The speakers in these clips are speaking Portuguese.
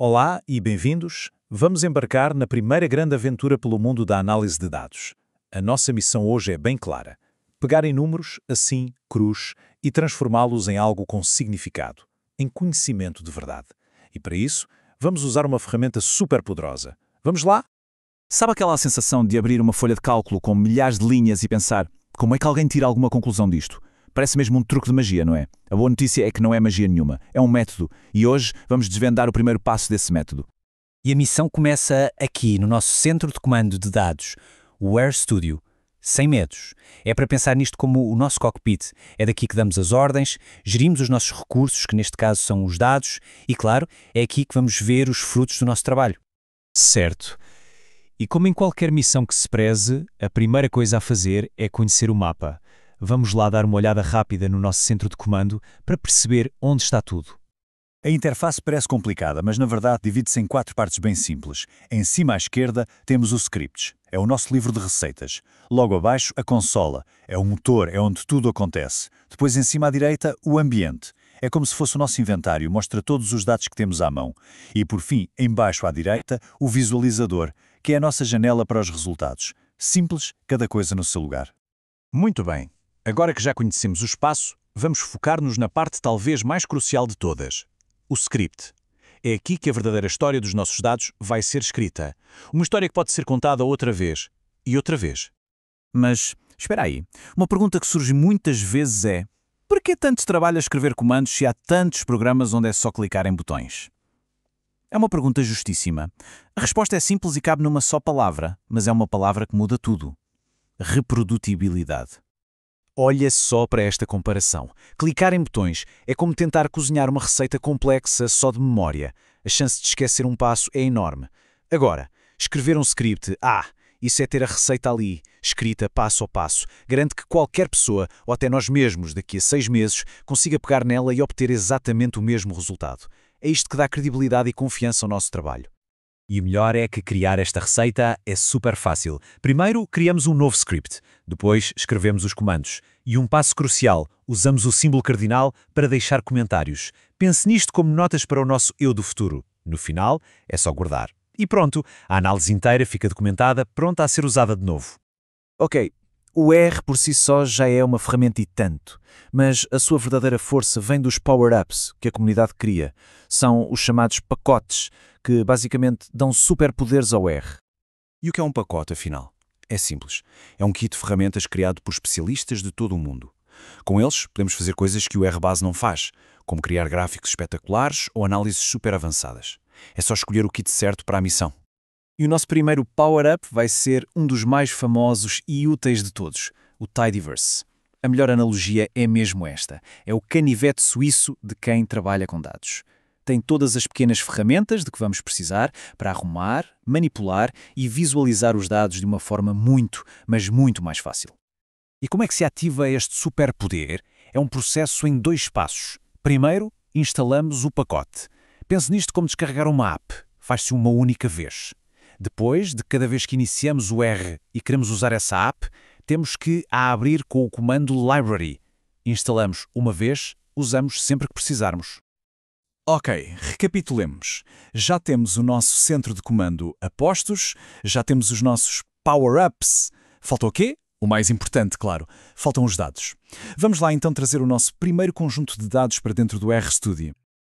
Olá e bem-vindos. Vamos embarcar na primeira grande aventura pelo mundo da análise de dados. A nossa missão hoje é bem clara: pegar em números, assim, crus, e transformá-los em algo com significado, em conhecimento de verdade. E para isso, vamos usar uma ferramenta super poderosa. Vamos lá? Sabe aquela sensação de abrir uma folha de cálculo com milhares de linhas e pensar como é que alguém tira alguma conclusão disto? Parece mesmo um truque de magia, não é? A boa notícia é que não é magia nenhuma, é um método, e hoje vamos desvendar o primeiro passo desse método. E a missão começa aqui, no nosso centro de comando de dados, o RStudio. Sem medos. É para pensar nisto como o nosso cockpit. É daqui que damos as ordens, gerimos os nossos recursos, que neste caso são os dados, e claro, é aqui que vamos ver os frutos do nosso trabalho. Certo. E como em qualquer missão que se preze, a primeira coisa a fazer é conhecer o mapa. Vamos lá dar uma olhada rápida no nosso centro de comando para perceber onde está tudo. A interface parece complicada, mas na verdade divide-se em 4 partes bem simples. Em cima à esquerda temos o Scripts, é o nosso livro de receitas. Logo abaixo, a consola, é o motor, é onde tudo acontece. Depois em cima à direita, o ambiente. É como se fosse o nosso inventário, mostra todos os dados que temos à mão. E por fim, em baixo à direita, o visualizador, que é a nossa janela para os resultados. Simples, cada coisa no seu lugar. Muito bem. Agora que já conhecemos o espaço, vamos focar-nos na parte talvez mais crucial de todas: o script. É aqui que a verdadeira história dos nossos dados vai ser escrita. Uma história que pode ser contada outra vez e outra vez. Mas, espera aí, uma pergunta que surge muitas vezes é: por que tanto trabalho a escrever comandos se há tantos programas onde é só clicar em botões? É uma pergunta justíssima. A resposta é simples e cabe numa só palavra, mas é uma palavra que muda tudo: reprodutibilidade. Olha só para esta comparação. Clicar em botões é como tentar cozinhar uma receita complexa só de memória. A chance de esquecer um passo é enorme. Agora, escrever um script, isso é ter a receita ali, escrita passo a passo. Garante que qualquer pessoa, ou até nós mesmos, daqui a 6 meses, consiga pegar nela e obter exatamente o mesmo resultado. É isto que dá credibilidade e confiança ao nosso trabalho. E o melhor é que criar esta receita é super fácil. Primeiro, criamos um novo script. Depois, escrevemos os comandos. E um passo crucial, usamos o símbolo cardinal para deixar comentários. Pense nisto como notas para o nosso eu do futuro. No final, é só guardar. E pronto, a análise inteira fica documentada, pronta a ser usada de novo. Ok, o R por si só já é uma ferramenta e tanto, mas a sua verdadeira força vem dos power-ups que a comunidade cria. São os chamados pacotes, que basicamente dão superpoderes ao R. E o que é um pacote, afinal? É simples. É um kit de ferramentas criado por especialistas de todo o mundo. Com eles, podemos fazer coisas que o R-Base não faz, como criar gráficos espetaculares ou análises super avançadas. É só escolher o kit certo para a missão. E o nosso primeiro power-up vai ser um dos mais famosos e úteis de todos, o Tidyverse. A melhor analogia é mesmo esta. É o canivete suíço de quem trabalha com dados. Tem todas as pequenas ferramentas de que vamos precisar para arrumar, manipular e visualizar os dados de uma forma muito, mas muito mais fácil. E como é que se ativa este superpoder? É um processo em 2 passos. Primeiro, instalamos o pacote. Pense nisto como descarregar uma app. Faz-se uma única vez. Depois, de cada vez que iniciamos o R e queremos usar essa app, temos que a abrir com o comando Library. Instalamos uma vez, usamos sempre que precisarmos. Ok, recapitulemos. Já temos o nosso centro de comando a postos, já temos os nossos power-ups. Falta o quê? O mais importante, claro. Faltam os dados. Vamos lá então trazer o nosso primeiro conjunto de dados para dentro do RStudio.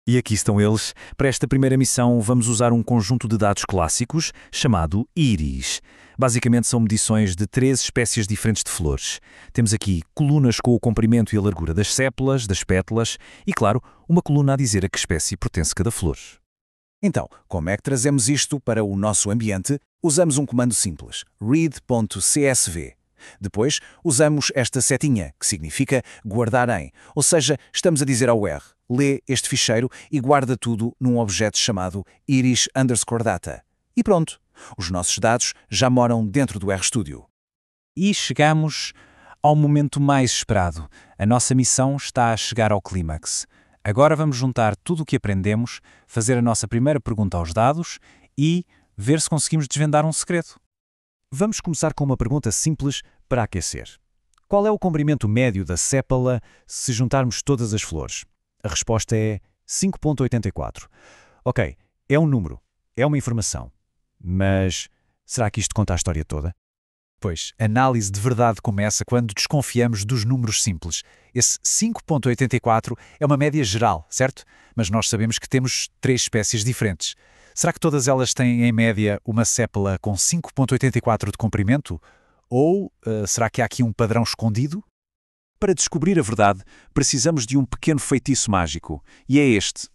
E aqui estão eles. Para esta primeira missão vamos usar um conjunto de dados clássicos chamado íris. Basicamente são medições de 3 espécies diferentes de flores. Temos aqui colunas com o comprimento e a largura das sépalas, das pétalas e, claro, uma coluna a dizer a que espécie pertence cada flor. Então, como é que trazemos isto para o nosso ambiente? Usamos um comando simples, read.csv. Depois, usamos esta setinha, que significa guardar em, ou seja, estamos a dizer ao R, lê este ficheiro e guarda tudo num objeto chamado iris_data. E pronto, os nossos dados já moram dentro do RStudio. E chegamos ao momento mais esperado. A nossa missão está a chegar ao clímax. Agora vamos juntar tudo o que aprendemos, fazer a nossa primeira pergunta aos dados e ver se conseguimos desvendar um segredo. Vamos começar com uma pergunta simples para aquecer. Qual é o comprimento médio da sépala se juntarmos todas as flores? A resposta é 5,84. Ok, É um número, é uma informação. Mas será que isto conta a história toda? Pois, a análise de verdade começa quando desconfiamos dos números simples. Esse 5,84 é uma média geral, certo? Mas nós sabemos que temos 3 espécies diferentes. Será que todas elas têm, em média, uma sépala com 5,84 de comprimento? Ou será que há aqui um padrão escondido? Para descobrir a verdade, precisamos de um pequeno feitiço mágico, e é este.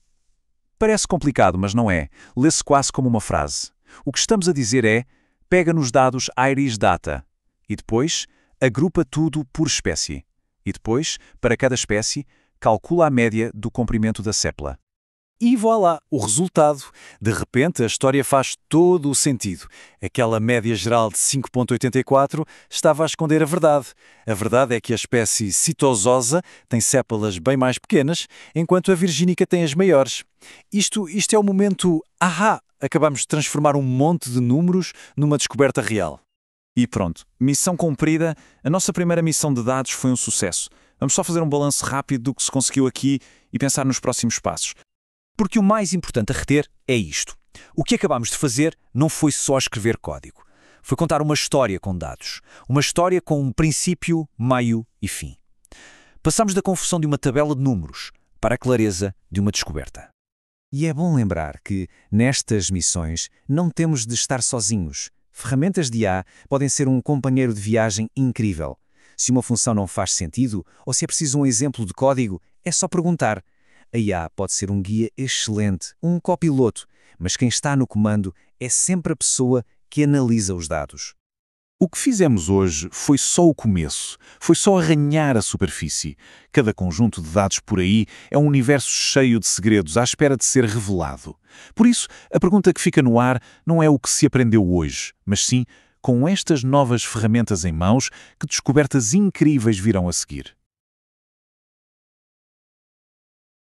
Parece complicado, mas não é. Lê-se quase como uma frase. O que estamos a dizer é: pega nos dados Iris Data e depois agrupa tudo por espécie. E depois, para cada espécie, calcula a média do comprimento da sépala. E voilà, o resultado. De repente, a história faz todo o sentido. Aquela média geral de 5,84 estava a esconder a verdade. A verdade é que a espécie Cytozosa tem sépalas bem mais pequenas, enquanto a virgínica tem as maiores. Isto é o momento ahá! Acabamos de transformar um monte de números numa descoberta real. E pronto, missão cumprida. A nossa primeira missão de dados foi um sucesso. Vamos só fazer um balanço rápido do que se conseguiu aqui e pensar nos próximos passos. Porque o mais importante a reter é isto. O que acabámos de fazer não foi só escrever código. Foi contar uma história com dados. Uma história com um princípio, meio e fim. Passamos da confusão de uma tabela de números para a clareza de uma descoberta. E é bom lembrar que, nestas missões, não temos de estar sozinhos. Ferramentas de IA podem ser um companheiro de viagem incrível. Se uma função não faz sentido, ou se é preciso um exemplo de código, é só perguntar. A IA pode ser um guia excelente, um copiloto, mas quem está no comando é sempre a pessoa que analisa os dados. O que fizemos hoje foi só o começo, foi só arranhar a superfície. Cada conjunto de dados por aí é um universo cheio de segredos à espera de ser revelado. Por isso, a pergunta que fica no ar não é o que se aprendeu hoje, mas sim, com estas novas ferramentas em mãos, que descobertas incríveis virão a seguir.